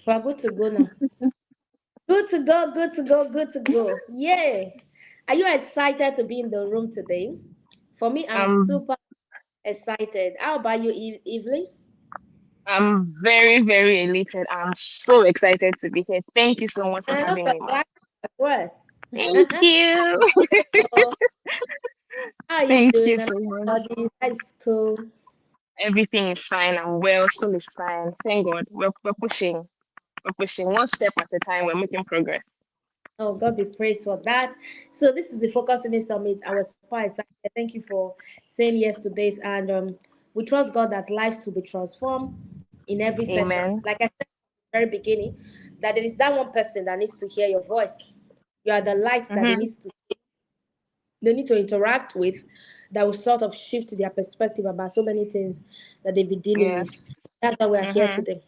We're good to go now. Good to go, good to go, good to go. Yay. Are you excited to be in the room today? For me, I'm I'm super excited. How about you, Evelyn? I'm very, very elated. I'm so excited to be here. Thank you so much for I love having your me. class as well. Thank you. So, how are you Thank you doing? so much. Studies, high school. Everything is fine. I'm well. School is fine. Thank God. We're pushing. We're pushing one step at a time. We're making progress. Oh, God be praised for that. So, this is the Focus Women Summit. I was super excited. Thank you for saying yes to this. And we trust God that lives will be transformed in every session. Amen. Like I said at the very beginning, that there is that one person that needs to hear your voice. You are the light that Mm-hmm. they need to interact with, that will sort of shift their perspective about so many things that they've been dealing with. Yes. That's why we are here Mm-hmm. today.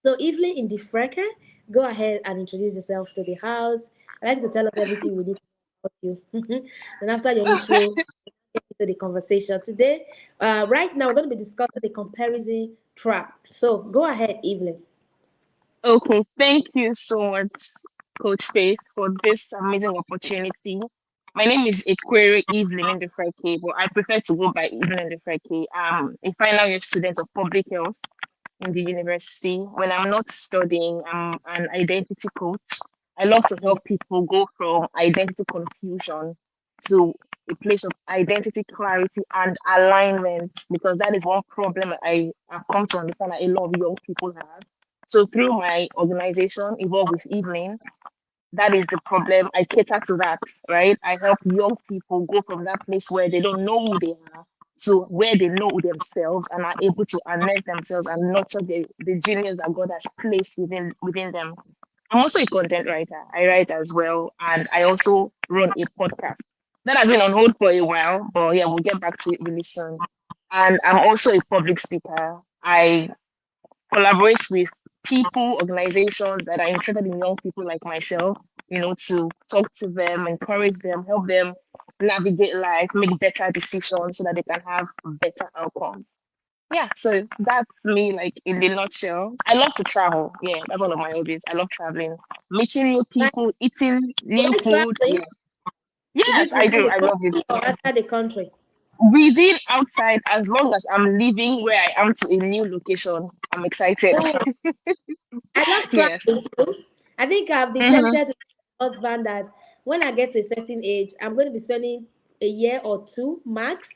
So, Evelyn in the Frecker, go ahead and introduce yourself to the house. I like to tell us everything we need to know about you. Then, after your intro, get into the conversation. Today, right now, we're going to be discussing the comparison trap. So, go ahead, Evelyn. Okay. Thank you so much, Coach Faith, for this amazing opportunity. My name is Equere Evelyn Ndufreke, but I prefer to go by Evelyn Ndufreke. I'm a final year student of public health in the university. When I'm not studying, I'm an identity coach. I love to help people go from identity confusion to a place of identity clarity and alignment, because that is one problem I have come to understand that a lot of young people have. So through my organization, Evolve with Evelyn, that is the problem. I cater to that, right? I help young people go from that place where they don't know who they are to where they know themselves and are able to harness themselves and nurture the genius that God has placed within them. I'm also a content writer. I write as well, and I also run a podcast that has been on hold for a while, but yeah, we'll get back to it really soon. And I'm also a public speaker. I collaborate with people, organizations that are interested in young people like myself, to talk to them, encourage them, help them navigate life, make better decisions so that they can have better outcomes. Yeah, so that's me, like in the nutshell. I love to travel. Yeah, that's one of my hobbies. I love traveling, meeting new Like, people, eating you new like food. traveling? Yes, Is yes, it I within do. the I love it. country or outside the country? Within, outside, as long as I'm leaving where I am to a new location, I'm excited. Oh, I love Yes. traveling too. I think I've been Mm-hmm. tempted to tell my husband that when I get to a certain age, I'm going to be spending a year or two max,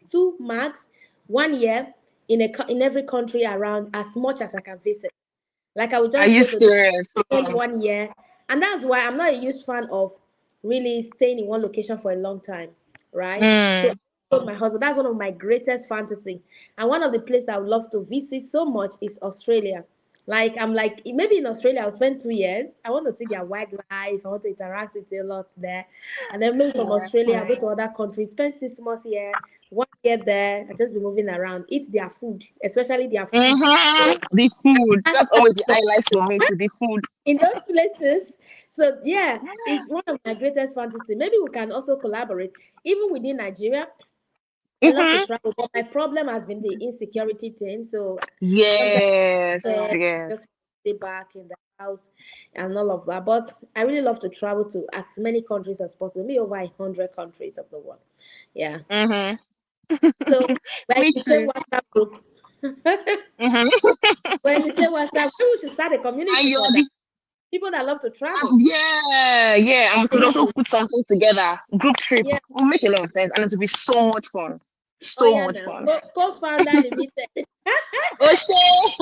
1 year in every country around as much as I can visit. Like I would Are just you go to the serious? spend 1 year, and that's why I'm not a huge fan of really staying in one location for a long time, right? So Mm. I told my husband that's one of my greatest fantasy, and one of the places I would love to visit so much is Australia. Like I'm like maybe in Australia I'll spend 2 years. I want to see their wildlife. I want to interact with a lot there, and then maybe from Yeah. Australia I'll go to other countries, spend 6 months here, 1 year there. I just be moving around, eat their food, especially their food. Mm-hmm. The food. That's always the highlights for me to the food. In those places. So yeah, it's one of my greatest fantasy. Maybe we can also collaborate. Even within Nigeria, I love to Mm-hmm. travel, but my problem has been the insecurity thing. So sometimes Yes. I Yes. just stay back in the house and all of that. But I really love to travel to as many countries as possible, maybe over 100 countries of the world. Yeah. Mm-hmm. So when Me you say too. WhatsApp group, Mm-hmm. when you say WhatsApp, maybe we should start a And community you're for that. the People that love to travel. yeah, yeah. And we could also put something together. Group trip. Yeah. Will make a lot of sense. And it will be so much fun. Oh So yeah, much now fun. co-founder limited. Oshay.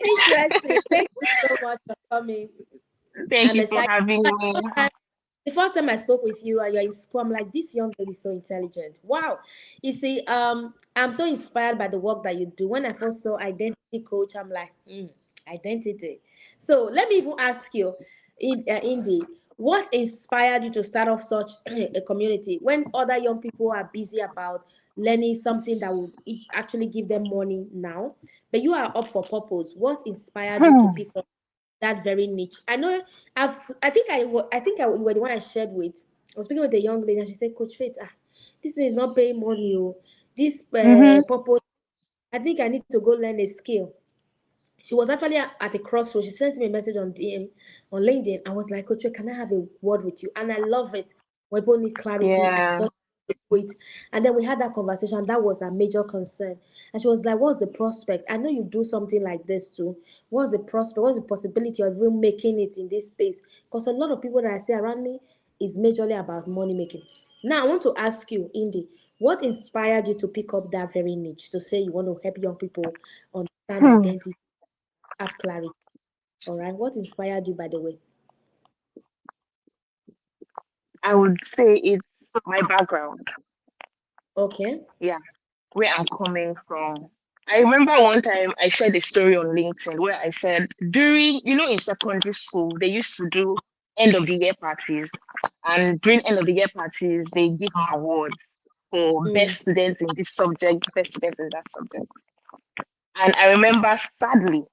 Interesting. Thank you so much for coming. Thank I'm you for excited. having The me. first time the first time I spoke with you and you're in school, I'm like, this young girl is so intelligent. Wow. You see, I'm so inspired by the work that you do. When I first saw identity coach, I'm like, identity. So let me even ask you, Indy, what inspired you to start off such a community when other young people are busy about learning something that will actually give them money now, but you are up for purpose? What inspired you to pick up that very niche? I know I think I you were the one I shared with. I was speaking with a young lady and she said, Coach Faith, this thing is not paying money. Oh. This Mm-hmm. purpose, I think I need to go learn a skill. She was actually at a crossroads. She sent me a message on DM on LinkedIn. I was like, Coach, can I have a word with you? And I love it. We both need clarity. Yeah. Just wait. And then we had that conversation. That was a major concern. And she was like, what's the prospect? I know you do something like this too. What's the prospect? What's the possibility of even making it in this space? Because a lot of people that I see around me is majorly about money making. Now I want to ask you, Indy, what inspired you to pick up that very niche to say you want to help young people understand Hmm. identity, have clarity? All right. What inspired you, by the way? I would say it's my background. Okay. Yeah, where I'm coming from. I remember one time I shared a story on LinkedIn where I said during, in secondary school, they used to do end of the year parties. And during end of the year parties, they give awards for Mm, best students in this subject, best students in that subject. And I remember sadly,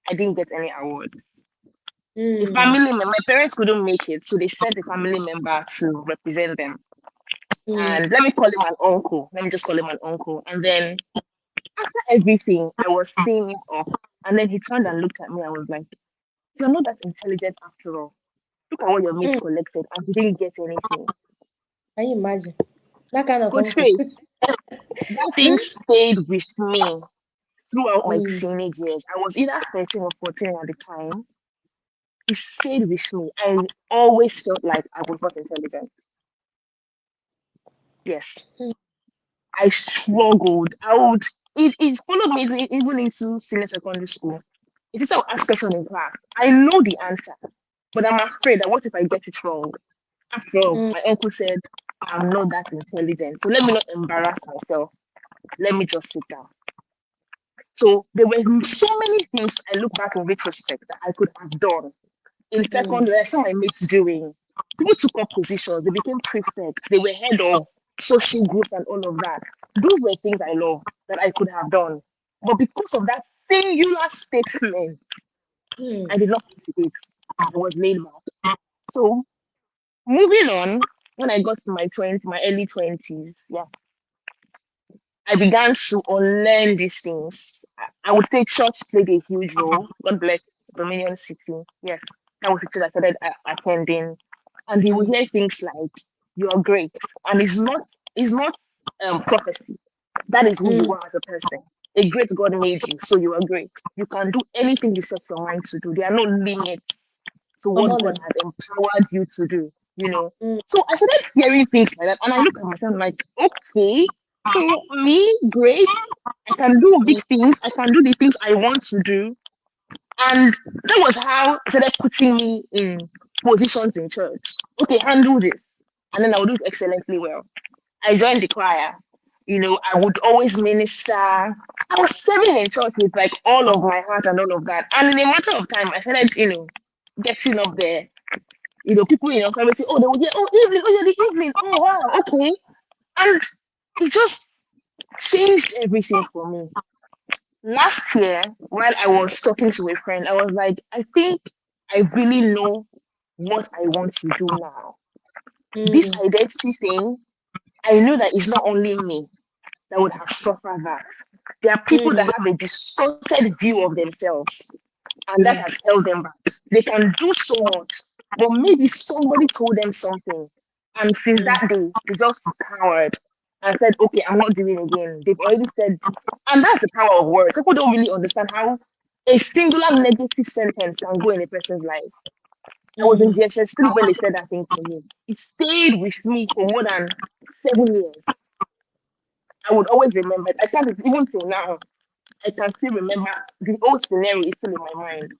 I didn't get any awards. A mm, family member, my parents couldn't make it, so they sent a family member to represent them. mm, And let me call him an uncle. Let me just call him an uncle. And then after everything, I was seeing it off. And then he turned and looked at me and was like, you're not that intelligent after all. Look at what your mates mm. collected and you didn't get anything. Can you imagine that kind of Coach uncle? Faith, that thing Mm, stayed with me throughout my mm, teenage years. I was either 13 or 14 at the time. It stayed with me. I always felt like I was not intelligent. Yes. mm, I struggled. It followed me even into senior secondary school. If teacher will ask question in class, I know the answer, but I'm afraid that what if I get it wrong? After all, mm, my uncle said I'm not that intelligent, so let me not embarrass myself. Let me just sit down. So there were so many things I look back in retrospect that I could have done. In mm, secondary, I saw my mates doing. People took up positions, they became prefects, they were head of social groups and all of that. Those were things I love that I could have done. But because of that singular statement, mm, I did not participate. I was laid back. So moving on, when I got to my early 20s, yeah, I began to unlearn these things. I would say church played a huge role. God bless Dominion City. Yes, that was the church I started attending, and he would mm, hear things like, "You are great," and it's not prophecy. That is who you mm, are as a person. A great God made you, so you are great. You can do anything you set your mind to do. There are no limits to come what on God then. has empowered you to do. You know. Mm, So I started hearing things like that, and I look at myself like, okay, so me, great. I can do big mm, things. I can do the things I want to do. And that was how it started putting me in positions in church. Okay, handle this. And then I would do it excellently well. I joined the choir. I would always minister. I was serving in church with like all of my heart and all of that. And in a matter of time, I started, getting up there. People in your family say, oh, they would hear, oh, evening, oh, yeah, the evening. Oh, wow, okay. And it just changed everything for me. Last year, while I was talking to a friend, I was like, I think I really know what I want to do now. This mm, identity thing, I know that it's not only me that would have suffered that. There are people that mm, have a distorted view of themselves, and that mm, has held them back. They can do so much, but maybe somebody told them something, and since mm, that day, they just cowered and said, "Okay, I'm not doing it again." They've already said, and that's the power of words. People don't really understand how a singular negative sentence can go in a person's life. I was in mm, GSS 3 when they said that thing to me. It stayed with me for more than 7 years. I would always remember it. I can't even till now. I can still remember the whole scenario is still in my mind.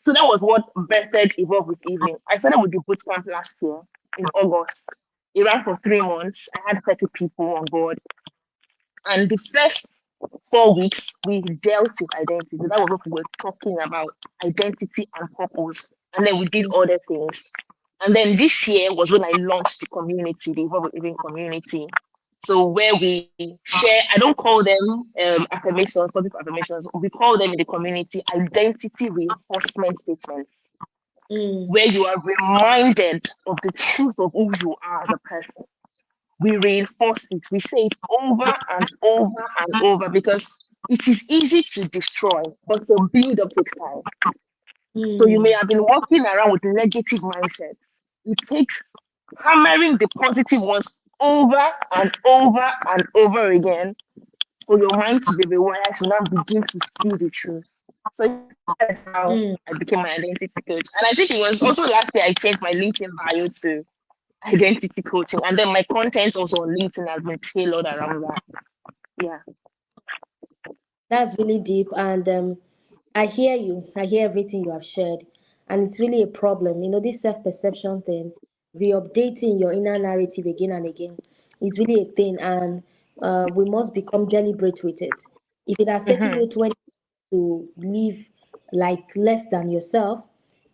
So that was what birthed Evolve with Evelyn. I started with the boot camp last year in August. It ran for 3 months. I had 30 people on board. And the first 4 weeks, we dealt with identity. That was what we were talking about, identity and purpose. And then we did mm, other things. And then this year was when I launched the community, the Evolve with Evelyn community. So where we share, I don't call them affirmations, positive affirmations. We call them in the community identity reinforcement statements, mm, where you are reminded of the truth of who you are as a person. We reinforce it. We say it over and over and over because it is easy to destroy, but to build up takes time. So you may Mm. have been walking around with negative mindsets. It takes hammering the positive ones over and over and over again for your mind to be rewired to now begin to see the truth. So yeah, that is how Mm. I became my identity coach. And I think it was also last year I changed my LinkedIn bio to identity coaching. And then my content also on LinkedIn has been tailored around that. Yeah. That's really deep, and I hear you. I hear everything you have shared, and it's really a problem. This self-perception thing, re-updating your inner narrative again and again, is really a thing, and we must become deliberate with it. If it has taken Mm-hmm. you 20 to live like less than yourself,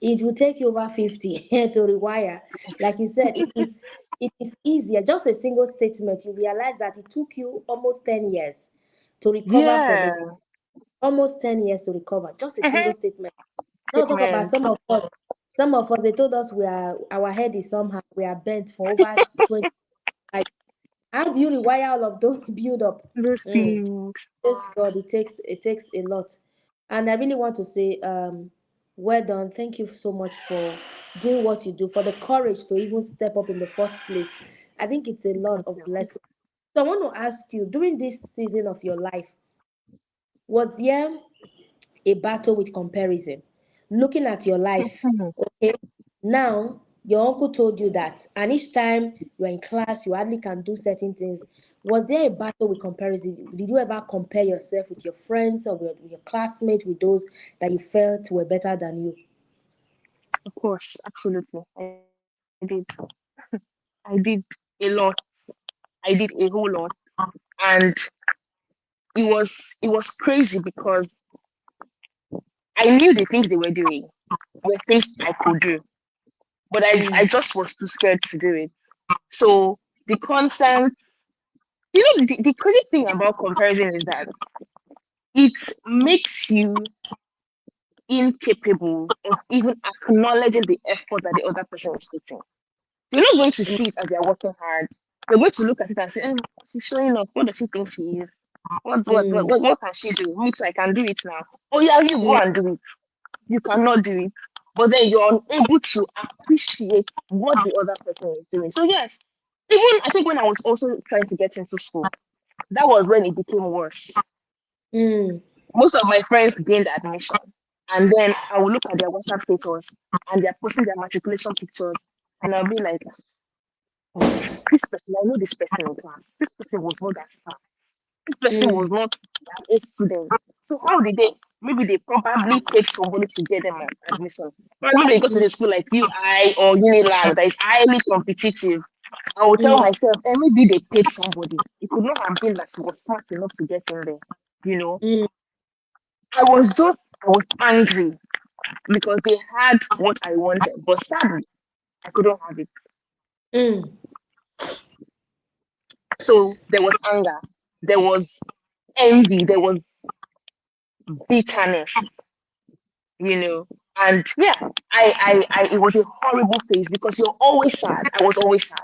it will take you over 50 to rewire. Like you said, it is easier. Just a single statement, you realize that it took you almost 10 years to recover from it. Yeah. Almost 10 years to recover. Just a single Mm-hmm. statement. Now talk about Statement. some of us. Some of us, they told us our head is somehow, we are bent for over 20. Like, how do you rewire all of those build up? Those Mm. things. Yes, God, it takes a lot. And I really want to say, well done. Thank you so much for doing what you do, for the courage to even step up in the first place. I think it's a lot Thank of you. blessing. So I want to ask you, during this season of your life, was there a battle with comparison? Looking at your life, Mhm. okay? Now, your uncle told you that, and each time you're in class, you hardly can do certain things. Was there a battle with comparison? Did you ever compare yourself with your friends or with your classmates, with those that you felt were better than you? Of course, absolutely. I did. I did a lot. I did a whole lot. And it was crazy because I knew the things they were doing were things I could do, but I Mm, just was too scared to do it. So the constant, the crazy thing about comparison is that it makes you incapable of even acknowledging the effort that the other person is putting. You're not going to mm, see it as they're working hard. You're going to look at it and say, she's showing up. What does she think she is? mm, What can she do? Me too, I can do it now. Oh, yeah, you go mm, and do it. You cannot do it. But then you're unable to appreciate what the other person is doing. So, yes, even I think when I was also trying to get into school, that was when it became worse. mm, Most of my friends gained admission. And then I will look at their WhatsApp status and they're posting their matriculation pictures. And I'll be like, wait, this person, I know this person in class. This person was not that smart. This person mm, was not an A student. So how did they? Maybe they probably paid somebody to get them an admission. Or maybe they go to mm, the school like UI or Unilag that is highly competitive. I will tell mm, myself, maybe they paid somebody. It could not have been that she was smart enough to get in there. You know, mm, I was angry because they had what I wanted, but sadly, I couldn't have it. mm, So there was anger, there was envy, there was bitterness, you know. And yeah, it was a horrible phase because you're always sad. I was always sad.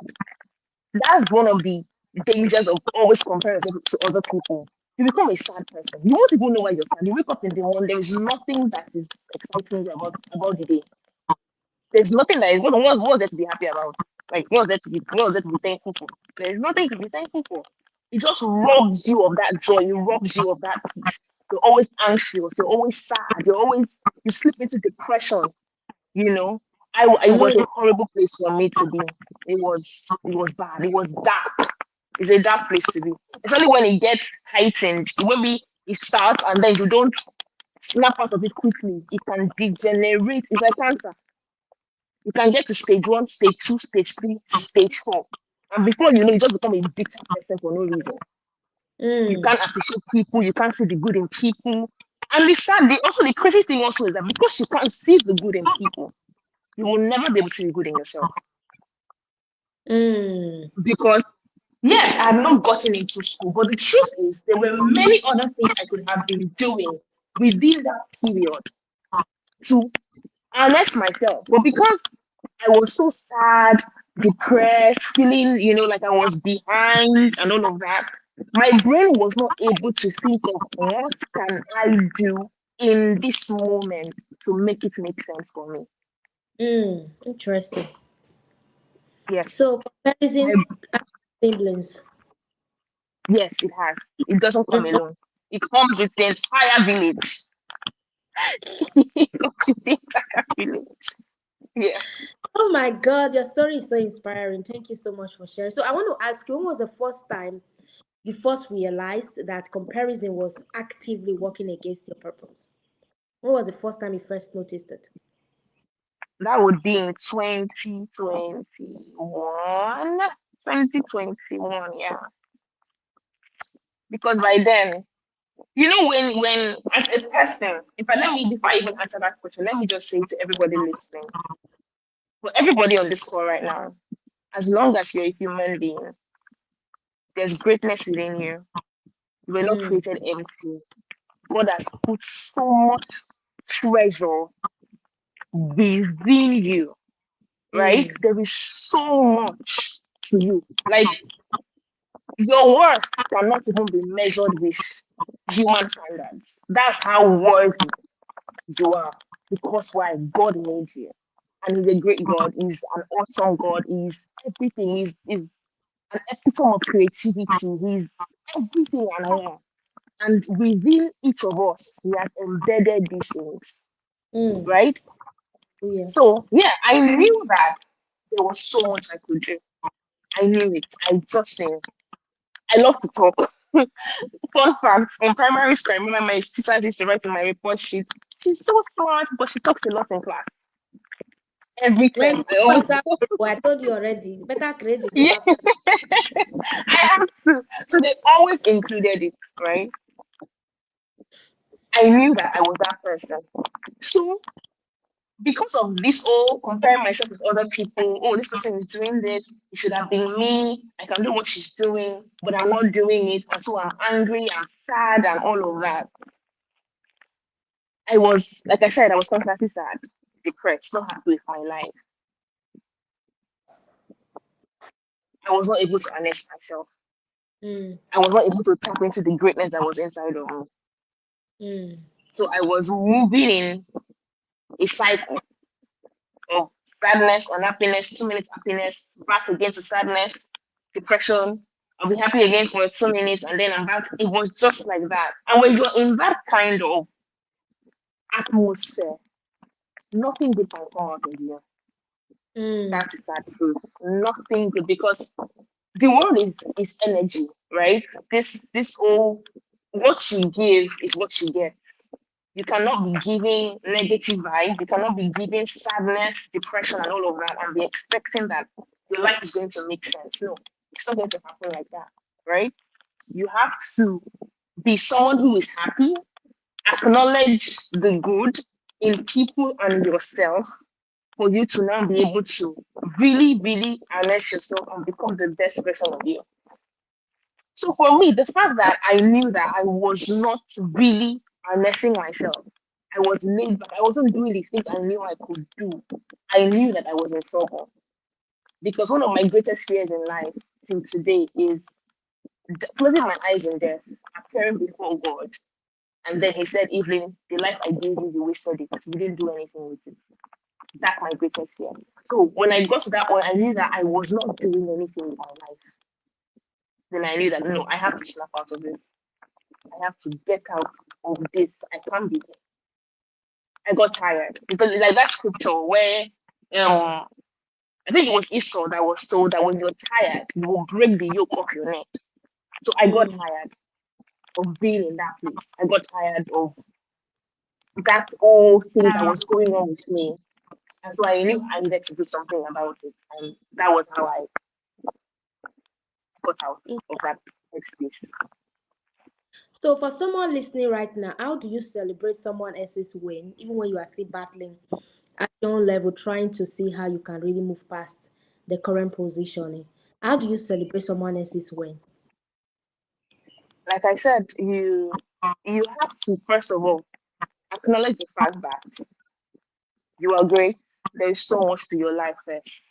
That's one of the dangers of always comparing yourself to other people. You become a sad person. You won't even know why you're sad. You wake up in the morning, there is nothing that is exciting you about the day. There's nothing that is what's there to be happy about. Like what's there to be thankful for? There's nothing to be thankful for. It just robs you of that joy. It robs you of that peace. You're always anxious. You're always sad. You slip into depression. You know, it was mm, a horrible place for me to be. It was bad. It was dark. It's a dark place to be, especially when it gets heightened. Maybe it starts and then you don't snap out of it quickly. It can degenerate. It's like cancer. You can get to stage one, stage two, stage three, stage four. And before you know, you just become a bitter person for no reason. You mm, can't appreciate people, you can't see the good in people. And the crazy thing also is that because you can't see the good in people, you will never be able to see the good in yourself. mm, Because yes, I have not gotten into school, but the truth is there were many other things I could have been doing within that period to harness myself. But because I was so sad, depressed, feeling, like I was behind and all of that. My brain was not able to think of what can I do in this moment to make it make sense for me. Interesting. Yes. So comparison My, has siblings. yes, it has. It doesn't come Mhm. alone. It comes with the entire village. It comes with the entire village. Yeah. Oh my God, your story is so inspiring. Thank you so much for sharing. So I want to ask you, when was the first time you first realized that comparison was actively working against your purpose? When was the first time you first noticed it? That would be in 2021. 2021, yeah. Because by then, when as a person, if I let me before I even answer that question, let me just say to everybody listening, for everybody on this call right now, as long as you're a human being, there's greatness within you. You were not Mm, created empty. God has put so much treasure within you, right? mm, There is so much to you. Like your worth cannot even be measured with human standards. That's how worthy you are. Because why? God made you. And he's a great God. He's an awesome God. He's everything. He's an epitome of creativity. He's everything and more. And within each of us, he has embedded these things, mm. right? Oh, yeah. So yeah, I knew that there was so much I could do. I knew it. I just knew. I love to talk. Fun fact: in primary school, I remember my teacher used to write in my report sheet. She's so smart, but she talks a lot in class. Every When term, I you always answer, oh, I told you already. Better create the yeah, paper for me. I have to. So they always included it, right? I knew that I was that person. So because of this whole comparing myself with other people, oh, this person is doing this, it should have been me. I can do what she's doing, but I'm not doing it, and so I'm angry, I'm sad, and all of that. I was, like I said, I was constantly sad, depressed, not happy with my life. I was not able to harness myself. Mm, I was not able to tap into the greatness that was inside of me. mm, So I was moving in a cycle of sadness, unhappiness, 2 minutes happiness, back again to sadness, depression. I'll be happy again for 2 minutes and then I'm back. It was just like that. And when you're in that kind of atmosphere, nothing good can come out of you. mm, That's the sad truth. Nothing good because the world is energy, right? This whole what you give is what you get. You cannot be giving negative vibe. You cannot be giving sadness, depression, and all of that, and be expecting that your life is going to make sense. No, it's not going to happen like that, right? You have to be someone who is happy, acknowledge the good in people and yourself for you to now be able to really, really harness yourself and become the best version of you. So for me, the fact that I knew that I was not really harnessing myself, I was laid back. I wasn't doing the things I knew I could do. I knew that I was in trouble because one of my greatest fears in life till today is closing my eyes in death, appearing before God, and then He said, "Evelyn, the life I gave you, you wasted it. You didn't do anything with it." That's my greatest fear. So when I got to that point, I knew that I was not doing anything with my life. Then I knew that no, I have to snap out of this. I have to get out of this. I can't be here. I got tired. It's like that scripture where um I think it was Esau that was told that when you're tired, you will break the yoke off your neck. So I got mm. tired of being in that place. I got tired of that whole thing that was going on with me. And so I knew I needed to do something about it. And that was how I got out of that headspace. So, for someone listening right now, how do you celebrate someone else's win, even when you are still battling at your own level, trying to see how you can really move past the current positioning? How do you celebrate someone else's win? Like I said, you have to first of all acknowledge the fact that you are great. There is so much to your life first.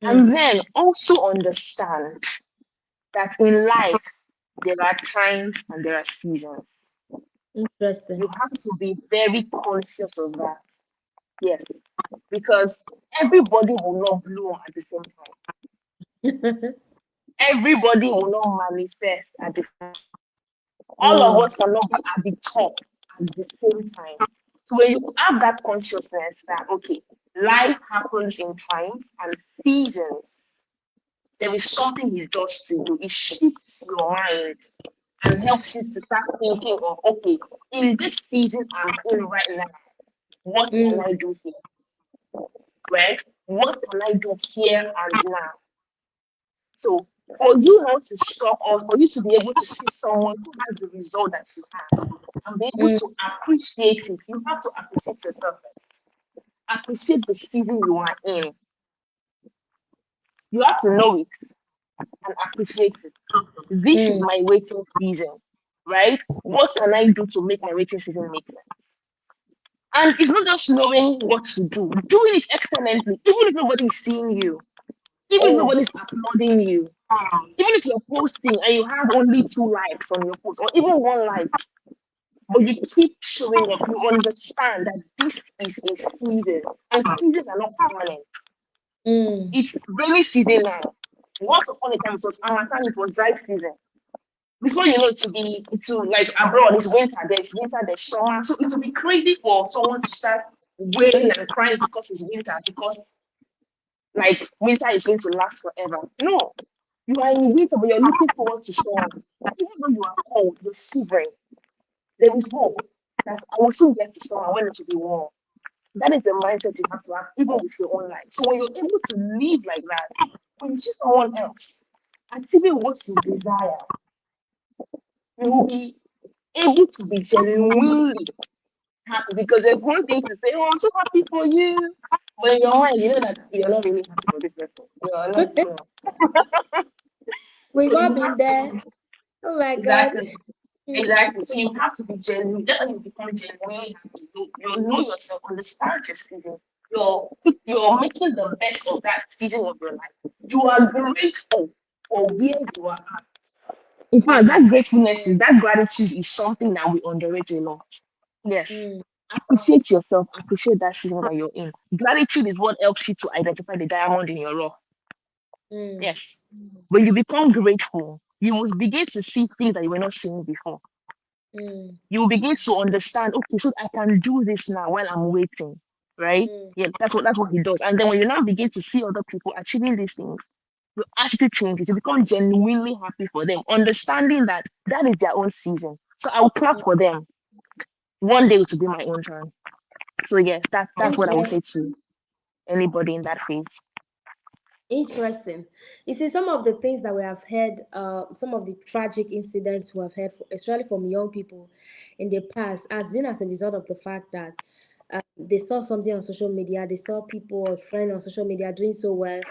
Mm, And then also understand that in life, There are times and there are seasons. You Interesting. have to be very conscious of that. Yes, because everybody will not bloom at the same time. Everybody will not manifest at the same time. All of Mm, us cannot be at the top at the same time. So when you have that consciousness that okay, life happens in times and seasons, there is something it does to you. It shifts your mind and helps you to start thinking of okay, in this season I'm in right now, what can mm, I do here? Right? What can I do here and now? So for you not to stop or for you to be able to see someone who has the result that you have and be able mm, to appreciate it, you have to appreciate yourself first. Appreciate the season you are in. You have to know it and appreciate it. This is mm. my waiting season, right? What can I do to make my waiting season make sense? And it's not just knowing what to do, doing it excellently, even if nobody's seeing you, even if Oh. nobody's applauding you, even if you're posting and you have only 2 likes on your post, or even 1 like, but you keep showing up, you understand that this is a season, and seasons are not permanent. Mm, It's rainy season now. Once upon a time, it was Amatan, it was dry season. Before you know, to like abroad, it's winter, there's summer. So it would be crazy for someone to start wailing and crying because it's winter, because like winter is going to last forever. No, you are in winter, but you're looking forward to summer. Even though you are cold, you're shivering. There is hope that I will soon get to summer when it will be warm. That is the mindset you have to have, even with your own life. So when you're able to live like that, when you see someone else achieving what you desire, you will be able to be genuinely happy because there's one thing to say, oh, I'm so happy for you. But in your mind, you know that you're not really happy for this person. You're not, you know. we've So all you been have there. to, Oh my God. exactly, Mm, exactly. So you have to be genuine. Just when you become genuinely happy, you know yourself, understand your season. You're making the best of that season of your life. You are grateful for where you are at. In fact, that gratefulness is that gratitude is something that we underrate a lot. Yes. mm, Appreciate yourself, appreciate that season that you're in. Gratitude is what helps you to identify the diamond in your rough. mm, Yes. When you become grateful, you will begin to see things that you were not seeing before. mm, You will begin to understand, okay, so I can do this now while I'm waiting. Right? mm, Yeah, that's what he does. And then when you now begin to see other people achieving these things, your attitude changes. You become genuinely happy for them, understanding that that is their own season. So I will clap mm. for them. One day it will be my own turn. So yes, that's what I would Interesting. say to anybody in that phase. Interesting. You see, some of the things that we have heard, some of the tragic incidents we have heard, especially from young people in the past, has been as a result of the fact that they saw something on social media, they saw people or friends on social media doing so well,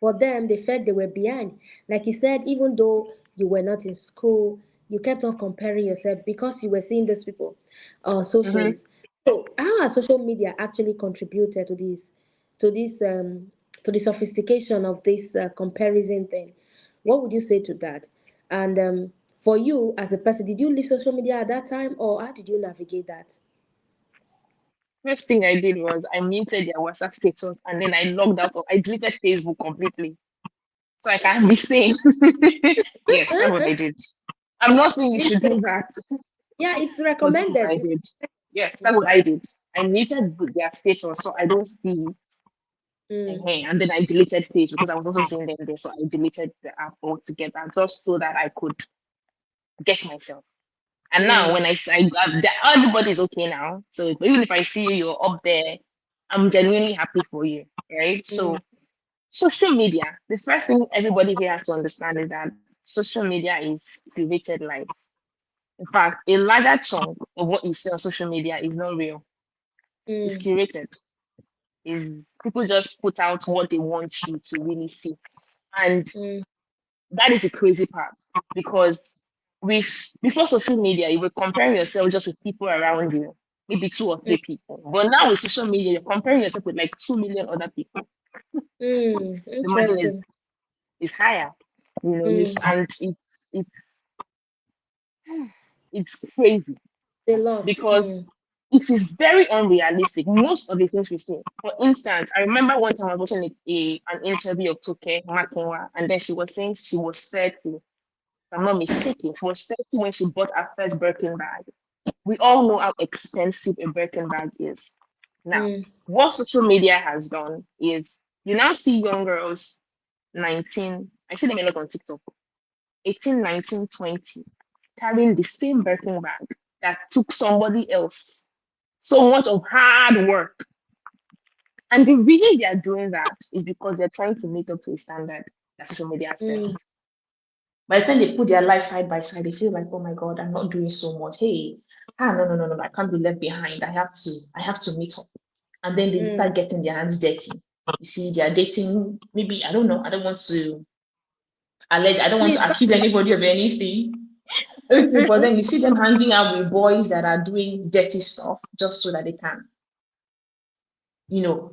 for them, they felt they were behind. Like you said, even though you were not in school, you kept on comparing yourself because you were seeing these people on Mm-hmm. socials. So, how has social media actually contributed to this, to the sophistication of this comparison thing? What would you say to that? And for you as a person, did you leave social media at that time, or how did you navigate that? First thing I did was I muted their WhatsApp status and then I logged out of I deleted Facebook completely. So I can't be seen. Yes, that's what I did. I'm not saying you should do that, Yeah, it's but that's what recommended. I did. Yes, that's what I did. I muted their status so I don't see it. Mm, And then I deleted Facebook because I was also seeing them there. So I deleted the app altogether just so that I could get myself. And now mm, when everybody's okay now. So even if I see you, you're up there, I'm genuinely happy for you, right? So mm, social media, the first thing everybody here has to understand is that social media is curated life. In fact, a larger chunk of what you see on social media is not real. It's mm, curated. Is people just put out what they want you to really see. And mm, that is the crazy part because with before social media, you were comparing yourself just with people around you, maybe two or mm, three people. But now with social media, you're comparing yourself with like 2 million other people. mm. The margin Interesting. is higher, you know. Mm, And it's crazy A lot. because it is very unrealistic. Most of the things we see. For instance, I remember one time I was watching an interview of Toke Makinwa, and then she was saying she was 30. If I'm not mistaken, she was 30 when she bought her first Birkin bag. We all know how expensive a Birkin bag is. Now, Mm, what social media has done is you now see young girls, 19, I see them a lot on TikTok, 18, 19, 20, carrying the same Birkin bag that took somebody else so much of hard work. And the reason they are doing that is because they're trying to meet up to a standard that social media set. mm, By the time they put their life side by side, they feel like, oh my God, I'm not doing so much. Hey, no, no, no, no, I can't be left behind. I have to meet up. And then they mm. start getting their hands dirty. You see, they are dating, maybe, I don't know, I don't want Please to accuse anybody of anything. Okay, but then you see them hanging out with boys that are doing dirty stuff just so that they can,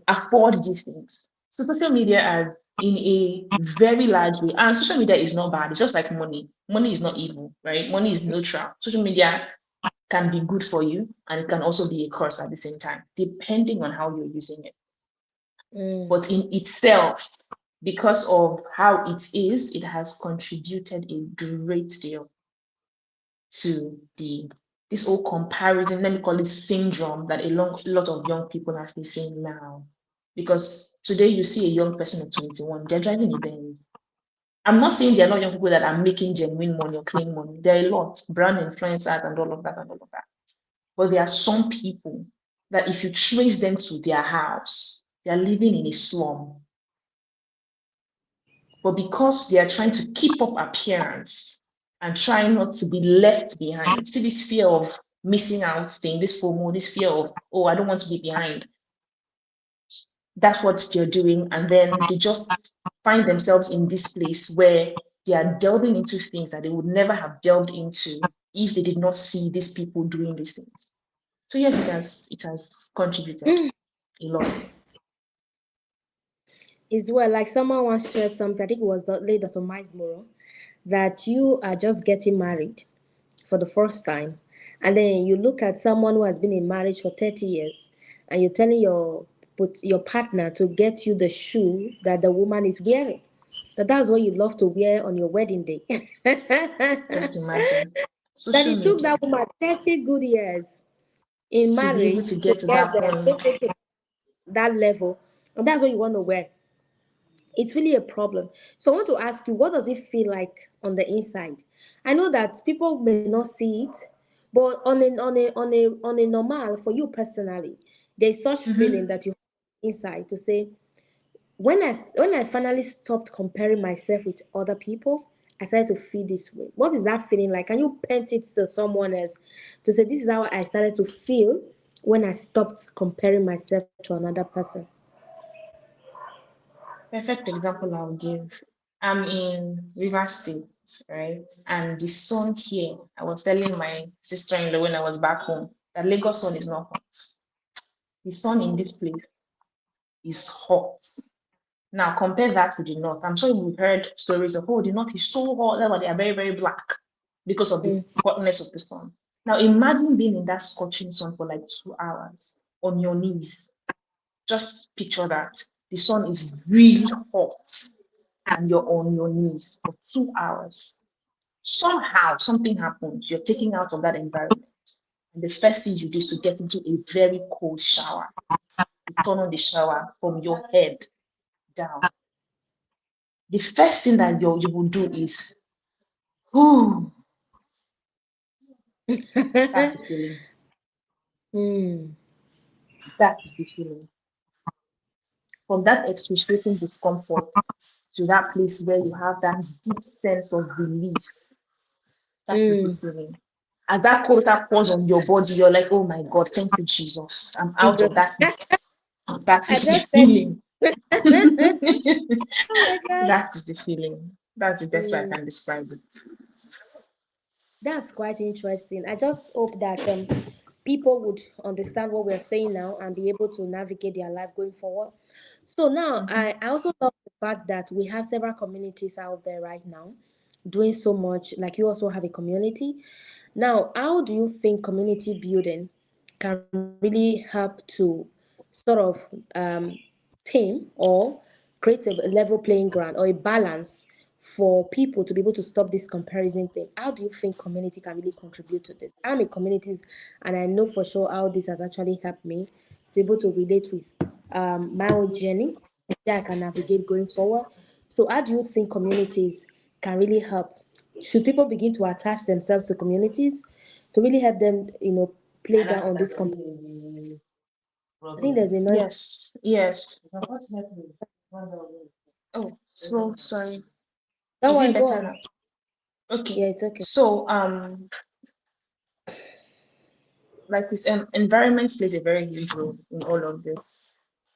afford these things. So social media as in a very large way, and social media is not bad. It's just like money. Money is not evil, right? Money is neutral. Social media can be good for you and it can also be a curse at the same time, depending on how you're using it. Mm, But in itself, because of how it is, it has contributed a great deal to this whole comparison, let me call it syndrome, that lot of young people are facing now. Because today you see a young person of 21, they're driving a Benz. I'm not saying there are not young people that are making genuine money or clean money. There are a lot, brand influencers and all of that and all of that. But there are some people that if you trace them to their house, they are living in a slum. But because they are trying to keep up appearance and trying not to be left behind, see this fear of missing out thing, this FOMO, this fear of, oh, I don't want to be behind. That's what they're doing. And then they just find themselves in this place where they are delving into things that they would never have delved into if they did not see these people doing these things. So yes, it has contributed mm. a lot. Is well, like someone once shared something, I think it was the late Dr. Miles Moore, that you are just getting married for the first time, and then you look at someone who has been in marriage for 30 years, and you're telling your partner to get you the shoe that the woman is wearing. That's what you love to wear on your wedding day. Just imagine That social it took media that woman 30 good years in to be able marriage to to get to get that there, to point. take it that level, and that's what you want to wear. It's really a problem. So I want to ask you, what does it feel like on the inside? I know that people may not see it, but on a normal for you personally, there's such feeling Mhm. that you have inside to say, when I finally stopped comparing myself with other people, I started to feel this way. What is that feeling like? Can you paint it to someone else to say this is how I started to feel when I stopped comparing myself to another person? Perfect example I'll give. I'm in River State, right? And the sun here, I was telling my sister-in-law when I was back home that Lagos sun is not hot. The sun in this place is hot. Now compare that with the north. I'm sure you've heard stories of, oh, the north is so hot, that they are very, very black because of the Mm. hotness of the sun. Now imagine being in that scorching sun for like 2 hours on your knees. Just picture that. The sun is really hot and you're on your knees for 2 hours. Somehow something happens. You're taken out of that environment. And the first thing you do is to get into a very cold shower. You turn on the shower from your head down. The first thing that you will do is, whoo, that's the feeling. Mm. That's the feeling. From that excruciating discomfort to that place where you have that deep sense of relief, that is the Mm. feeling. As that quota falls on your body, you're like, oh my God, thank you, Jesus. I'm out Jesus. of that heat. That I is the just said, feeling. oh my God. That is the feeling. That's the best way I Mm, can describe it. that's quite interesting. I just hope that people would understand what we're saying now and be able to navigate their life going forward. So now Mhm. I also love the fact that we have several communities out there right now doing so much, like you also have a community. Now, how do you think community building can really help to sort of um, tame or create a level playing ground or a balance for people to be able to stop this comparison thing? How do you think community can really contribute to this? I'm in communities, and I know for sure how this has actually helped me to be able to relate with my own journey that I can navigate going forward. So, how do you think communities can really help? Should people begin to attach themselves to communities to really help them, play down on this I think there's a noise. Yes, yes. Oh, so sorry. Don't Is worry, it go better on. now? Okay. Yeah, it's okay. So, like this, environment plays a very huge role in all of this,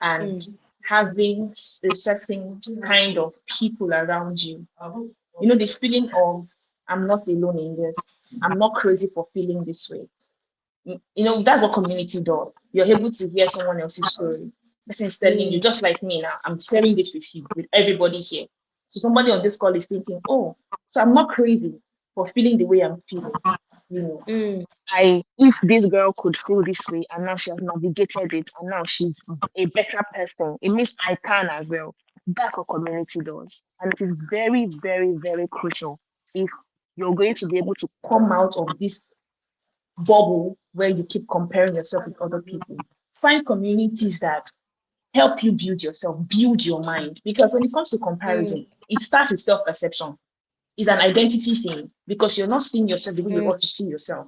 and Mm, having a certain kind of people around you. The feeling of I'm not alone in this. I'm not crazy for feeling this way. That's what community does. You're able to hear someone else's story. Person is telling you, mm, just like me now, I'm sharing this with you, with everybody here. So somebody on this call is thinking, oh, so I'm not crazy for feeling the way I'm feeling. You know. mm, If this girl could feel this way and now she has navigated it and now she's a better person, it means I can as well. That's what community does. And it is very, very, very crucial if you're going to be able to Come out of this bubble where you keep comparing yourself with other people. Find communities that help you build yourself, build your mind. Because when it comes to mm, comparison, it starts with self-perception. It's an identity thing because you're not seeing yourself the way you mm, ought to see yourself.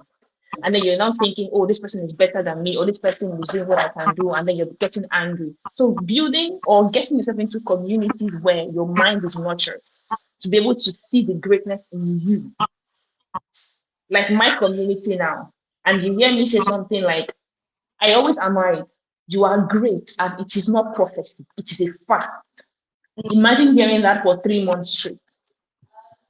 And then you're now thinking, oh, this person is better than me, or this person is doing what I can do, and then you're getting angry. So building or getting yourself into communities where your mind is nurtured to be able to see the greatness in you. Like my community now. And you hear me say something like, I always am right. You are great, and it is not prophecy, it is a fact. Imagine hearing that for 3 months straight.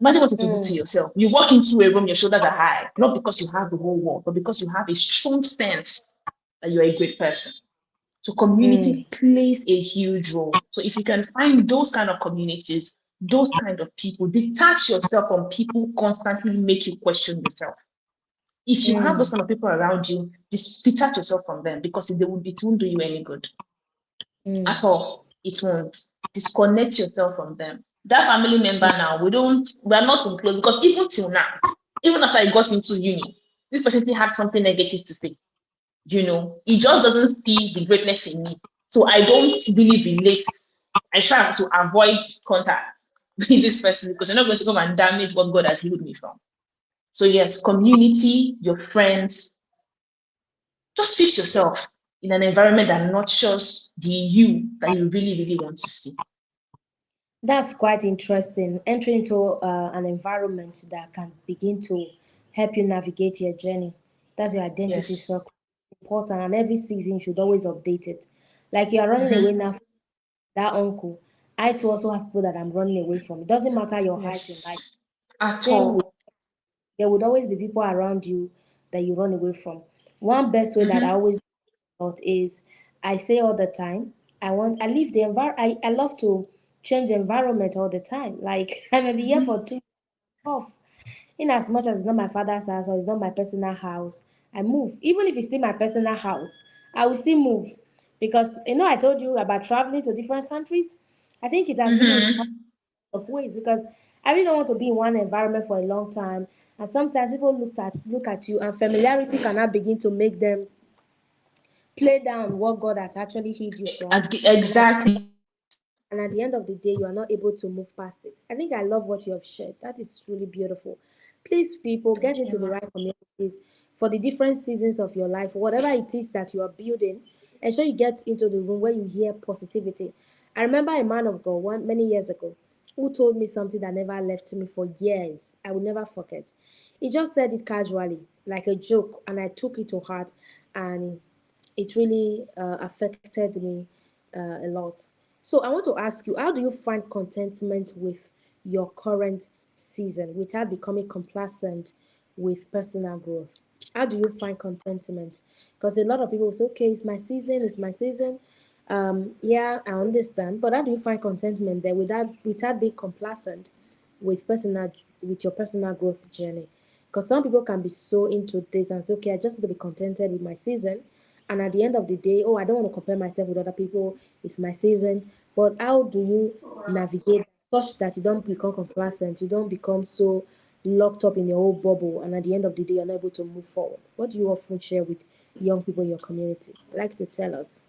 Imagine what it will do to mm, yourself. You walk into a room, your shoulders are high, not because you have the whole world, but because you have a strong sense that you're a great person. So mm, community plays a huge role. So if you can find those kind of communities, those kind of people, detach yourself from people who constantly make you question yourself. If you have those mm, kind of people around you, detach yourself from them because it won't do you any good mm, at all. It won't. Disconnect yourself from them. That family member now, we're not in close because even till now, even after I got into uni, this person still had something negative to say. He just doesn't see the greatness in me. So I don't really relate. I try to avoid contact with this person because you're not going to come and damage what God has healed me from. So yes, community, your friends, just fix yourself in an environment that nurtures the you that you really, really want to see. That's quite interesting. Entering into an environment that can begin to help you navigate your journey. That's your identity Yes. circle. Important, and every season should always update it. Like you are running away Mm-hmm. now from that uncle. I too also have people that I'm running away from. It doesn't matter your height in life. Yes. At Same way, all. there would always be people around you that you run away from. One best way that I Mm-hmm. always out is I say all the time, I leave the I love to change environment all the time. Like I may be here Mm-hmm. for 2 off. In as much as it's not my father's house or it's not my personal house, I move. Even if it's still my personal house, I will still move. Because I told you about traveling to different countries. I think it has really inspired Mm-hmm. of ways because I really don't want to be in one environment for a long time. And sometimes people look at you and familiarity cannot begin to make them play down what God has actually healed you from. And at Exactly. and at the end of the day, you are not able to move past it. I think I love what you have shared. That is really beautiful. Please, people, get Thank you, into the ma. right communities for the different seasons of your life, whatever it is that you are building. Ensure you get into the room where you hear positivity. I remember a man of God many years ago who told me something that never left me for years. I will never forget. He just said it casually, like a joke, and I took it to heart, and it really affected me a lot. So I want to ask you, how do you find contentment with your current season without becoming complacent with personal growth? How do you find contentment? Because a lot of people say, okay, it's my season, it's my season. Yeah, I understand. But how do you find contentment there without being complacent? with personal with your personal growth journey? Because some people can be so into this and say, okay, I just need to be contented with my season. And at the end of the day, oh, I don't want to compare myself with other people. It's my season. But how do you navigate such that you don't become complacent, you don't become so locked up in your own bubble, and at the end of the day, you're not able to move forward? What do you often share with young people in your community? I'd like to tell us.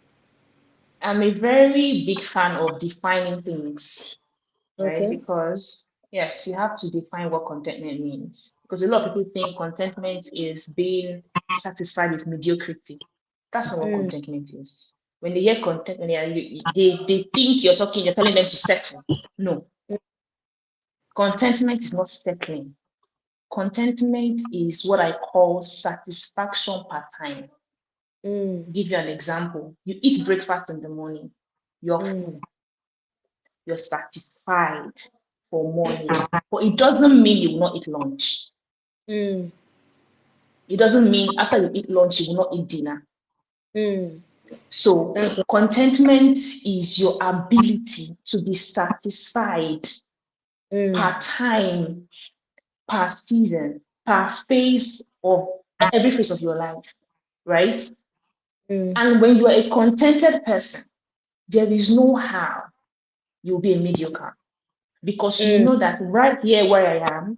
I'm a very big fan of defining things, right? Okay. Because yes, you have to define what contentment means. Because a lot of people think contentment is being satisfied with mediocrity. That's not what Mm, contentment is. When they hear contentment, they think you're telling them to settle. No, mm, contentment is not settling. Contentment is what I call satisfaction per time. mm, Give you an example. You eat breakfast in the morning, you're mm, full, you're satisfied for morning. But it doesn't mean you will not eat lunch. mm, It doesn't mean after you eat lunch, you will not eat dinner. mm. So, That's what. contentment is your ability to be satisfied Mm, per time, per season, per phase of every phase of your life, right? mm, And when you are a contented person, there is no how you'll be a mediocre because you mm, know that right here where I am,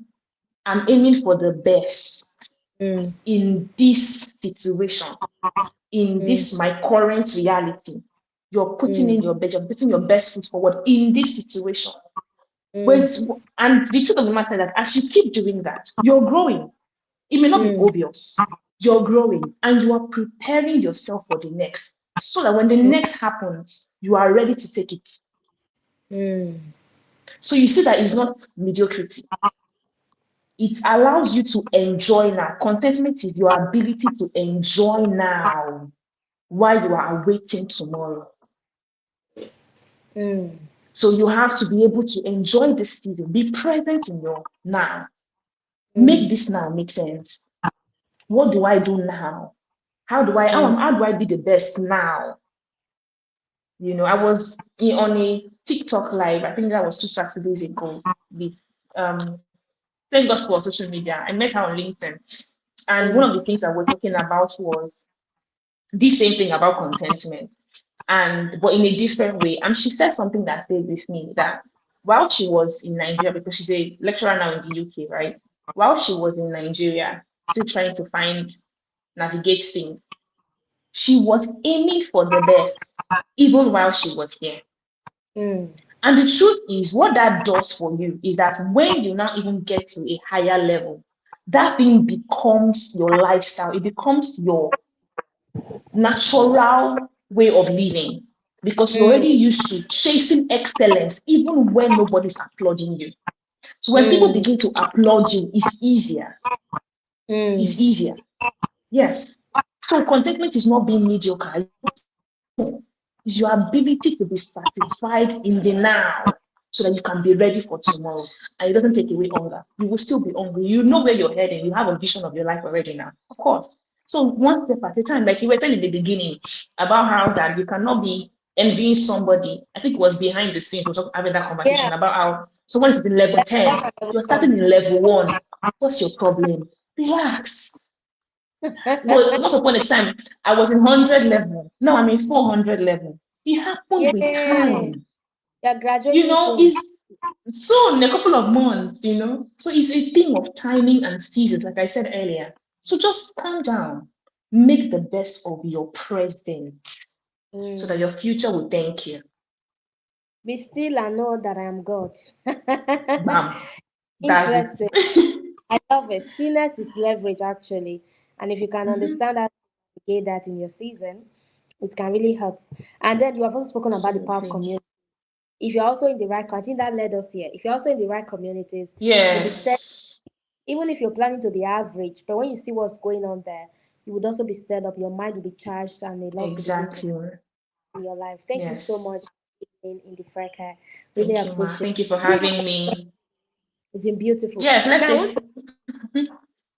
I'm aiming for the best mm, in this situation, in mm, this my current reality. You're putting mm, in your best, you're putting your best foot forward in this situation. mm, Whereas, and the truth of the matter is that as you keep doing that, you're growing. It may not be mm, obvious. You're growing and you are preparing yourself for the next so that when the mm, next happens, you are ready to take it. mm, So you see that it's not mediocrity. It allows you to enjoy now. Contentment is your ability to enjoy now while you are awaiting tomorrow. mm, So you have to be able to enjoy this season, be present in your now. mm, Make this now make sense. What do I do now? How do I be the best now? I was on a TikTok live, I think that was 2 Saturdays ago, with thank God for social media. I met her on LinkedIn. And one of mm, the things that we're talking about was the same thing about contentment. And but in a different way. And she said something that stayed with me that while she was in Nigeria, because she's a lecturer now in the UK, right? While she was in Nigeria, still trying to navigate things, she was aiming for the best, even while she was here. mm, And the truth is, what that does for you is that when you now even get to a higher level, that thing becomes your lifestyle. It becomes your natural way of living because you're mm, already used to chasing excellence, even when nobody's applauding you. So when people mm, begin to applaud you, it's easier. mm, It's easier. Yes. So contentment is not being mediocre. Is your ability to be satisfied in the now so that you can be ready for tomorrow. And it doesn't take away hunger. You will still be hungry. You know where you're heading. You have a vision of your life already now. Of course. So one step at a time, like you were saying in the beginning about how that you cannot be envying somebody. I think it was behind the scenes, we were having that yeah. conversation about how someone is in level Like 10, one you're on starting in level 1. What's your problem? Relax. But once upon a time, I was in 100 level. Now I'm in 400 level. It happened with Yay! time. You're graduating soon. It's soon, a couple of months. So it's a thing of timing and seasons, like I said earlier. So just calm down. Make the best of your present so that Mm. your future will thank you. Be still and know that I am God. Bam. That's Interesting. it. I love it. Stillness is leverage, actually. And if you can Mhm. understand how to navigate that in your season, it can really help. And then you have also spoken about the power of Absolutely. community. If you're also in the right, I think that led us here. If you're also in the right communities, you'll be set, Yes, even if you're planning to be average, but when you see what's going on there, you would also be stirred up. Your mind will be charged, and a lot will begin to exactly. in your life. Thank you so Yes. much in the Freka. Really Thank you, Ma. appreciate Thank you for it. having me. It's been beautiful. Yes, let's Now, I want take. to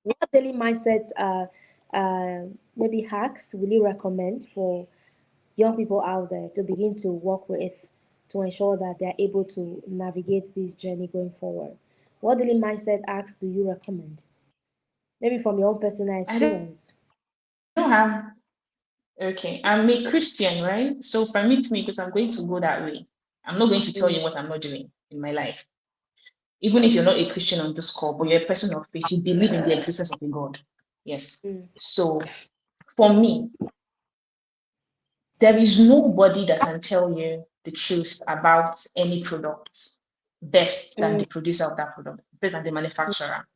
what daily mindset maybe hacks will you recommend for young people out there to begin to work with to ensure that they're able to navigate this journey going forward? What daily mindset acts do you recommend? Maybe from your own personal I don't experience. have, okay, I'm a Christian, right? So permit me because I'm going to go that way. I'm not going to tell Mm, you what I'm not doing in my life. Even if you're not a Christian on this call, but you're a person of faith, you believe in the existence of a God. Yes. mm, So for me, there is nobody that can tell you the truth about any product best than mm, the producer of that product, best than the manufacturer.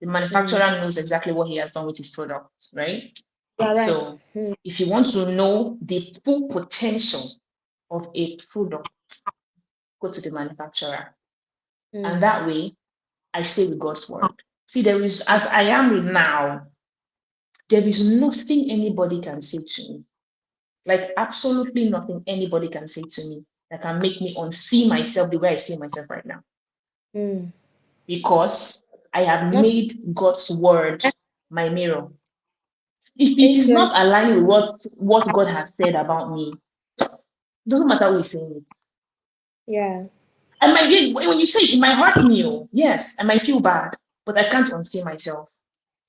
The mm. manufacturer knows exactly what he has done with his product, right? You're right. So Mm, if you want to know the full potential of a product, go to the manufacturer. And mm, that way, I stay with God's word. See, there is, mm, as I am now, there is nothing anybody can say to me, like absolutely nothing anybody can say to me that can make me unsee myself the way I see myself right now. mm. Because I have Not made God's word my mirror. If it is angel. not aligning with what God has said about me, it doesn't matter who is saying it. Yeah. I might be, when you say it, it might hurt me. Oh, yes, I might feel bad, but I can't unsee myself.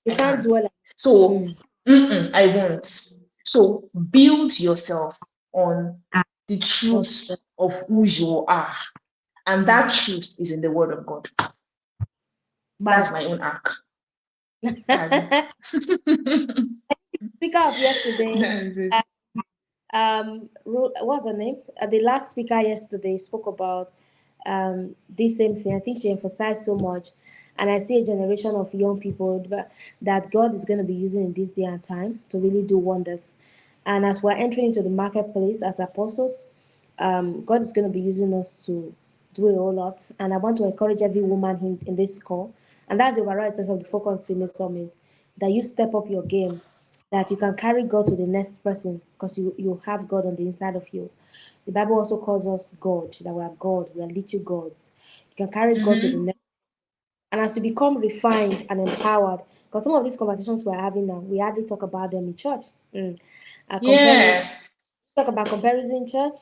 You I can't can't. dwell. So, Mm, I won't. So, build yourself on the what- truth of who you are. And mm. that truth is in the word of God. That's Bam. my own arc. That's it. Speaker of yesterday, That's it. what's her name? The last speaker yesterday spoke about this same thing. I think she emphasized so much, and I see a generation of young people that God is going to be using in this day and time to really do wonders. And as we're entering into the marketplace as apostles, God is going to be using us to do a whole lot. And I want to encourage every woman in this call, and that's the overall essence of the Focus Female Summit, that you step up your game, that you can carry God to the next person because you have God on the inside of you. The Bible also calls us God, that we are God, we are little gods. You can carry God to the Mm-hmm. next, and as you become refined and empowered, because some of these conversations we're having now, we hardly talk about them in church. Comparing, Yes, talk about comparison in church,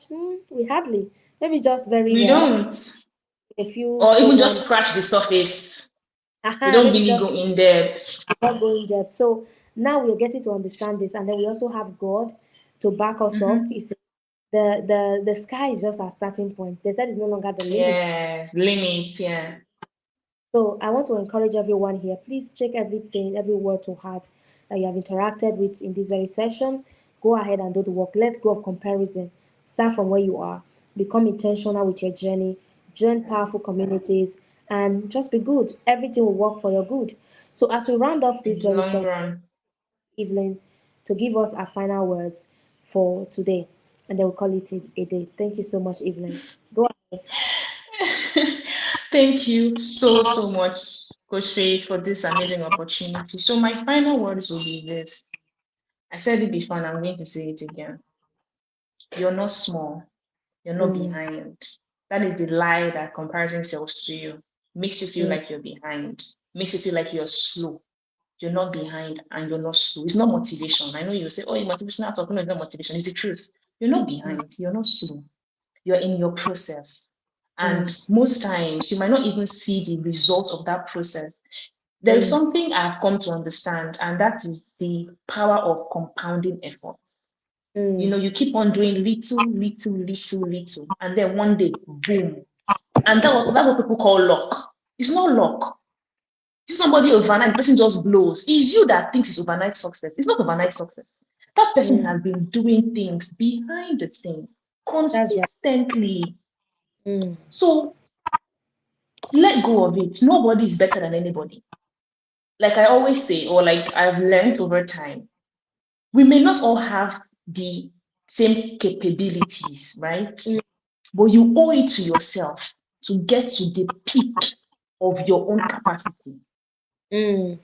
we hardly, maybe just very we rare, don't. a few Or even programs, just scratch the surface. We don't maybe really just go in depth. not going there. So now we're getting to understand this, and then we also have God to back us up. Mm-hmm. He said the sky is just our starting point. They said it's no longer the limit. Yes, limit, yeah. So I want to encourage everyone here. Please take everything, every word to heart that you have interacted with in this very session. Go ahead and do the work. Let go of comparison. Start from where you are. Become intentional with your journey. Join powerful communities and just be good. Everything will work for your good. So as we round off In this the very long session, run. Evelyn, to give us our final words for today, and then we'll call it a day. Thank you so much, Evelyn. Go ahead. Thank you so, so much, Coach Faith, for this amazing opportunity. So my final words will be this. I said it before and I'm going to say it again. You're not small. You're not Mm, behind. That is the lie that comparison sells to you. Makes you feel mm, like you're behind. Makes you feel like you're slow. You're not behind and you're not slow. It's not motivation. I know you say, oh, you're motivational talk. No, it's not motivation. It's the truth. You're not mm, behind. You're not slow. You're in your process. And mm, most times you might not even see the result of that process. There is mm, something I've come to understand, and that is the power of compounding efforts. You mm. know, you keep on doing little, little, little, little, and then one day, boom. And that's what people call luck. It's not luck. It's somebody overnight, the person just blows. It's you that thinks it's overnight success. It's not overnight success. That person Mm, has been doing things behind the scenes that's right. consistently. Mm, So let go of it. Nobody is better than anybody. Like I always say, or like I've learned over time, we may not all have the same capabilities, right? mm, But you owe it to yourself to get to the peak of your own capacity. mm,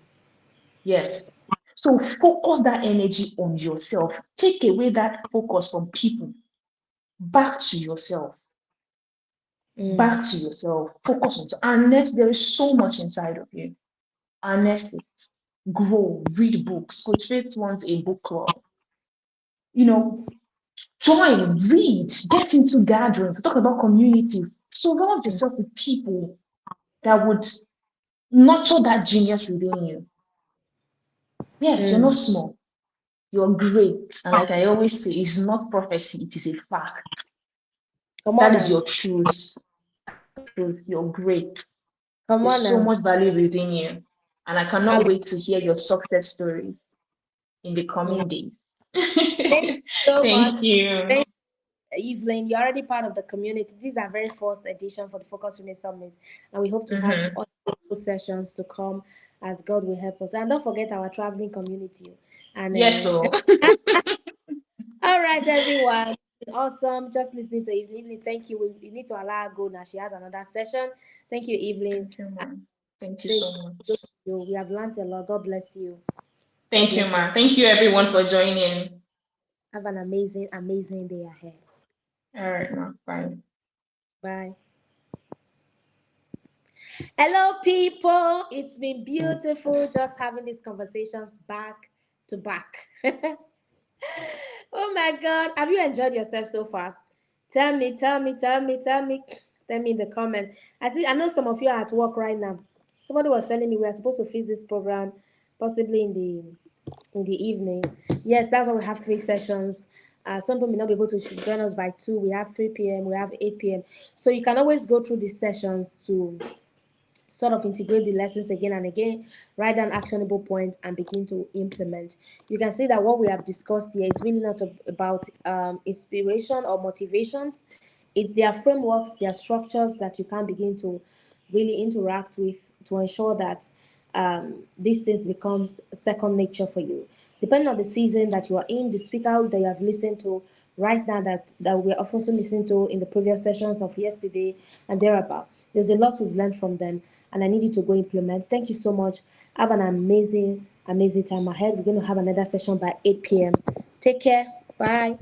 Yes. So focus that energy on yourself. Take away that focus from people. Back to yourself. mm, Back to yourself. Focus on yourself. Unless there is so much inside of you. Harness it. Grow. Read books. Coach Faith wants a book club. You know, join, read, get into gatherings, talk about community. Surround yourself with people that would Nurture that genius within you. Yes, you're not Mm. small. You're great. And like I always say, it's not prophecy, it is a fact. Come That on is now. your truth. Truth. You're great. Come There's on so now. much value within you. And I cannot wait to hear your success stories in the Hallelujah. coming days. Thank you so much. Thank you. Thank Evelyn, you're already part of the community. This is our very first edition for the Focus Women Summit, and we hope to have Mm-hmm. other sessions to come as God will help us. And don't forget our traveling community. Yes, And so all right, everyone. Awesome. Just listening to Evelyn. Evelyn, thank you. We need to allow her go now. She has another session. Thank you, Evelyn. thank you, ma. Thank you Say so good much. to you. We have learned a lot. God bless you. God Thank you, bless you. ma. Thank you everyone for joining. Have an amazing, amazing day ahead. All right, ma. Bye. Bye. Hello, people. It's been beautiful just having these conversations back to back. Oh my God. Have you enjoyed yourself so far? Tell me, tell me, tell me, tell me. Tell me in the comment. I know some of you are at work right now. Somebody was telling me we are supposed to finish this program possibly in the evening. Yes, that's why we have three sessions. Some people may not be able to join us by 2. We have 3 p.m. We have 8 p.m. So you can always go through these sessions to sort of integrate the lessons again and again, write down actionable points, and begin to implement. You can see that what we have discussed here is really not about inspiration or motivations. There are frameworks, there are structures that you can begin to really interact with to ensure that these things becomes second nature for you. Depending on the season that you are in, the speaker that you have listened to right now that we have also listened to in the previous sessions of yesterday and thereabout. There's a lot we've learned from them, and I need you to go implement. Thank you so much. Have an amazing, amazing time ahead. We're going to have another session by 8 p.m. Take care. Bye.